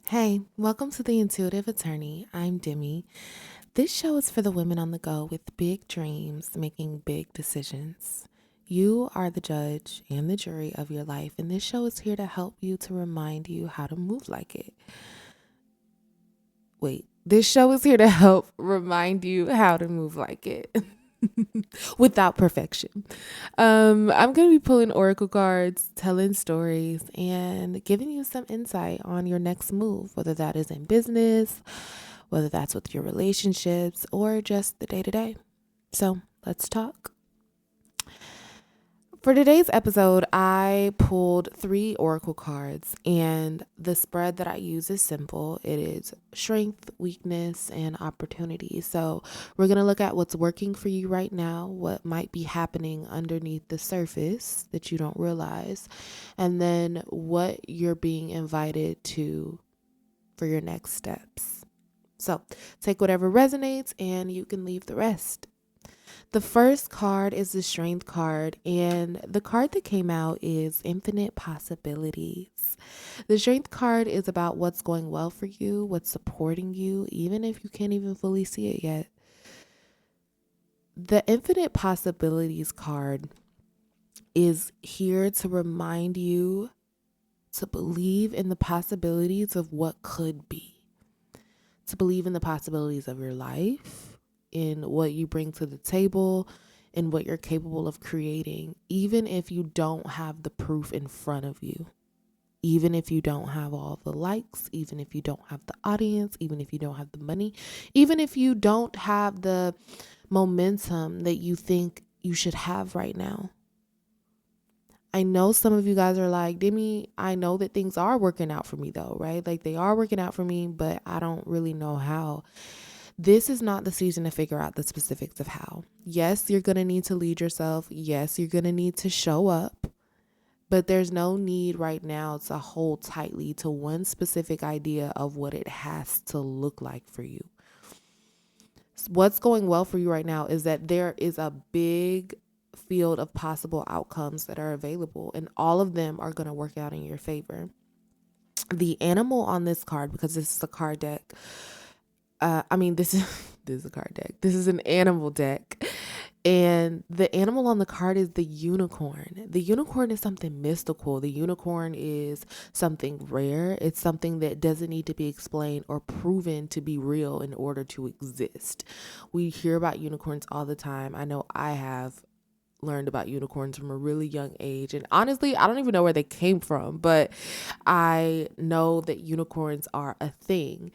Hey, welcome to The Intuitive Attorney. I'm Demi. This show is for the women on the go with big dreams, making big decisions. You are the judge and the jury of your life, and this show is here to help you to remind you how to move like it. This show is here to help remind you how to move like it. Without perfection. I'm going to be pulling oracle cards, telling stories, and giving you some insight on your next move, whether that is in business, whether that's with your relationships, or just the day to day. So let's talk. For today's episode, I pulled 3 oracle cards, and the spread that I use is simple. It is strength, weakness, and opportunity. So we're going to look at what's working for you right now, what might be happening underneath the surface that you don't realize, and then what you're being invited to for your next steps. So take whatever resonates and you can leave the rest. The first card is the strength card, and the card that came out is infinite possibilities. The strength card is about what's going well for you, what's supporting you, even if you can't even fully see it yet. The infinite possibilities card is here to remind you to believe in the possibilities of what could be, to believe in the possibilities of your life, in what you bring to the table, in what you're capable of creating, even if you don't have the proof in front of you, even if you don't have all the likes, even if you don't have the audience, even if you don't have the money, even if you don't have the momentum that you think you should have right now. I know some of you guys are like, Demi, I know that things are working out for me though, right? Like they are working out for me, but I don't really know how. This is not the season to figure out the specifics of how. Yes, you're going to need to lead yourself. Yes, you're going to need to show up. But there's no need right now to hold tightly to one specific idea of what it has to look like for you. What's going well for you right now is that there is a big field of possible outcomes that are available, and all of them are going to work out in your favor. The animal on this card, because this is a card deck, this is a card deck. This is an animal deck. And the animal on the card is the unicorn. The unicorn is something mystical. The unicorn is something rare. It's something that doesn't need to be explained or proven to be real in order to exist. We hear about unicorns all the time. I know I have learned about unicorns from a really young age. And honestly, I don't even know where they came from, but I know that unicorns are a thing.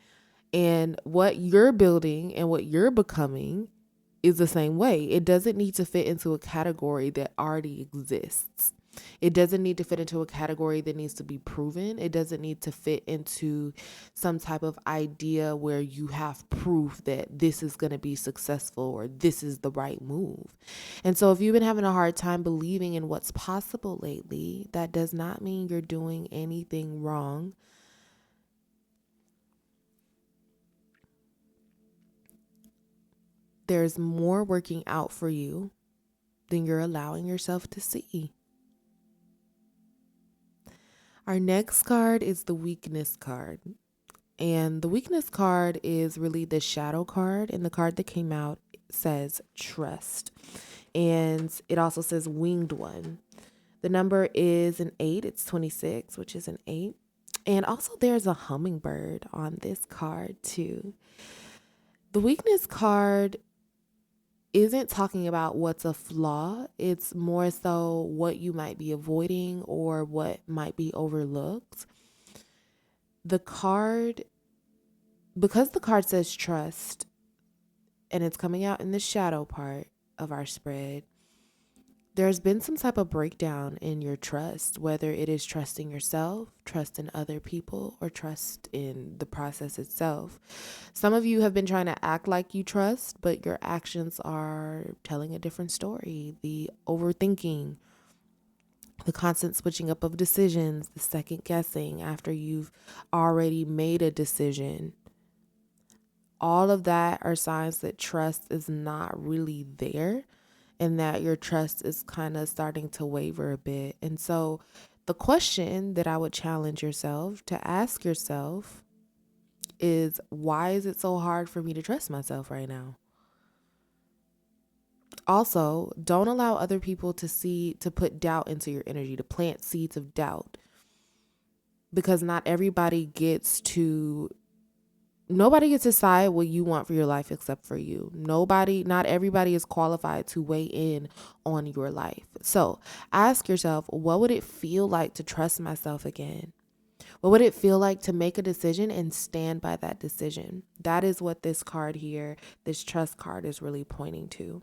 And what you're building and what you're becoming is the same way. It doesn't need to fit into a category that already exists. It doesn't need to fit into a category that needs to be proven. It doesn't need to fit into some type of idea where you have proof that this is going to be successful or this is the right move. And so if you've been having a hard time believing in what's possible lately, that does not mean you're doing anything wrong. There's more working out for you than you're allowing yourself to see. Our next card is the weakness card. And the weakness card is really the shadow card. And the card that came out says trust. And it also says winged one. The number is an 8. It's 26, which is an 8. And also there's a hummingbird on this card too. The weakness card isn't talking about what's a flaw. It's more so what you might be avoiding or what might be overlooked. The card, because the card says trust and it's coming out in the shadow part of our spread, there's been some type of breakdown in your trust, whether it is trusting yourself, trust in other people, or trust in the process itself. Some of you have been trying to act like you trust, but your actions are telling a different story. The overthinking, the constant switching up of decisions, the second guessing after you've already made a decision. All of that are signs that trust is not really there, and that your trust is kind of starting to waver a bit. And so the question that I would challenge yourself to ask yourself is, why is it so hard for me to trust myself right now? Also, don't allow other people to put doubt into your energy, to plant seeds of doubt, because nobody gets to decide what you want for your life except for you. Not everybody is qualified to weigh in on your life. So ask yourself, what would it feel like to trust myself again? What would it feel like to make a decision and stand by that decision? That is what this card here, this trust card, is really pointing to.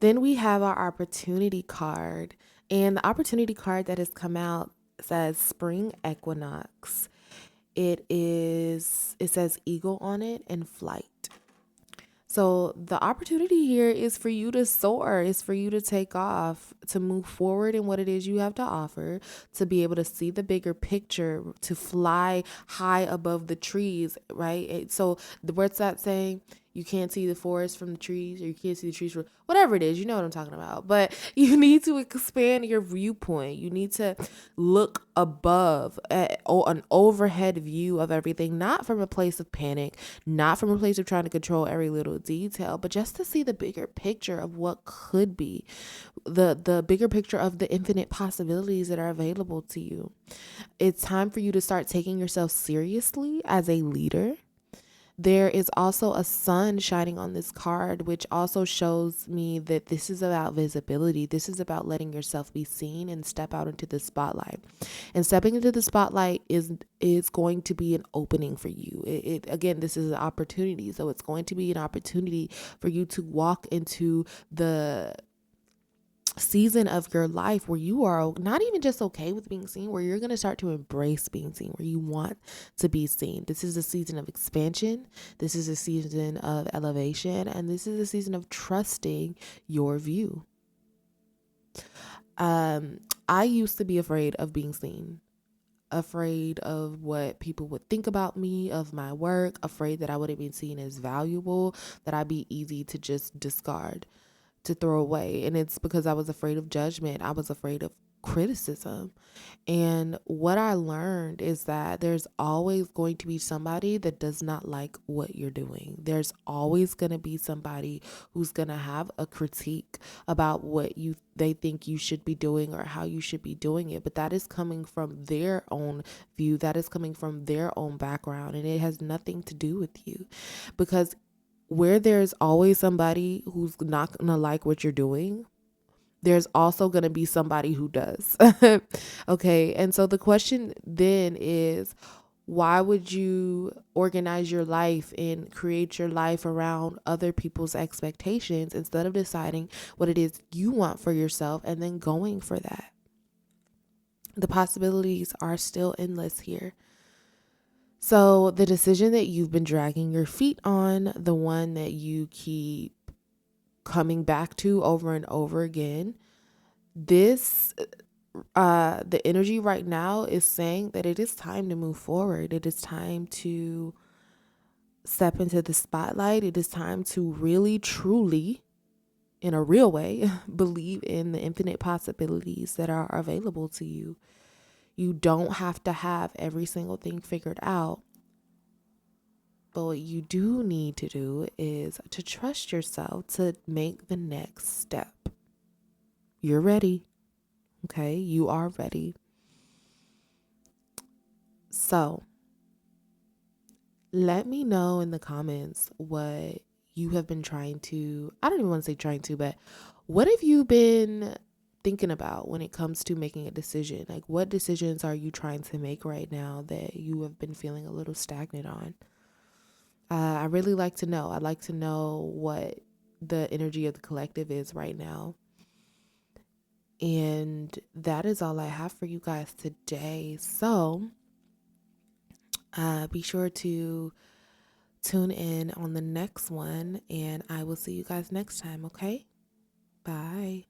Then we have our opportunity card. And the opportunity card that has come out says spring equinox. It says eagle on it and flight. So the opportunity here is for you to soar, is for you to take off, to move forward in what it is you have to offer, to be able to see the bigger picture, to fly high above the trees, right? So what's that saying? You can't see the forest from the trees, or you can't see the trees from whatever it is. You know what I'm talking about. But you need to expand your viewpoint. You need to look above at an overhead view of everything, not from a place of panic, not from a place of trying to control every little detail, but just to see the bigger picture of what could be, the bigger picture of the infinite possibilities that are available to you. It's time for you to start taking yourself seriously as a leader. There is also a sun shining on this card, which also shows me that this is about visibility. This is about letting yourself be seen and step out into the spotlight. And stepping into the spotlight is going to be an opening for you. Again, this is an opportunity. So it's going to be an opportunity for you to walk into the season of your life where you are not even just okay with being seen, where you're going to start to embrace being seen, where you want to be seen. This is a season of expansion. This is a season of elevation. And this is a season of trusting your view. I used to be afraid of being seen, afraid of what people would think about me, of my work, afraid that I wouldn't be seen as valuable, that I'd be easy to just discard, to throw away. And it's because I was afraid of judgment. I was afraid of criticism. And what I learned is that there's always going to be somebody that does not like what you're doing. There's always going to be somebody who's going to have a critique about what they think you should be doing or how you should be doing it. But that is coming from their own view. That is coming from their own background. And it has nothing to do with you, because where there's always somebody who's not going to like what you're doing, there's also going to be somebody who does. Okay. And so the question then is, why would you organize your life and create your life around other people's expectations instead of deciding what it is you want for yourself and then going for that? The possibilities are still endless here. So the decision that you've been dragging your feet on, the one that you keep coming back to over and over again, the energy right now is saying that it is time to move forward. It is time to step into the spotlight. It is time to really, truly, in a real way, believe in the infinite possibilities that are available to you. You don't have to have every single thing figured out. But what you do need to do is to trust yourself to make the next step. You're ready. Okay, you are ready. So let me know in the comments what you have been trying to, I don't even want to say trying to, but what have you been thinking about when it comes to making a decision? Like, what decisions are you trying to make right now that you have been feeling a little stagnant on? I really like to know. I'd like to know what the energy of the collective is right now. And that is all I have for you guys today. So be sure to tune in on the next one, and I will see you guys next time. Okay? Bye.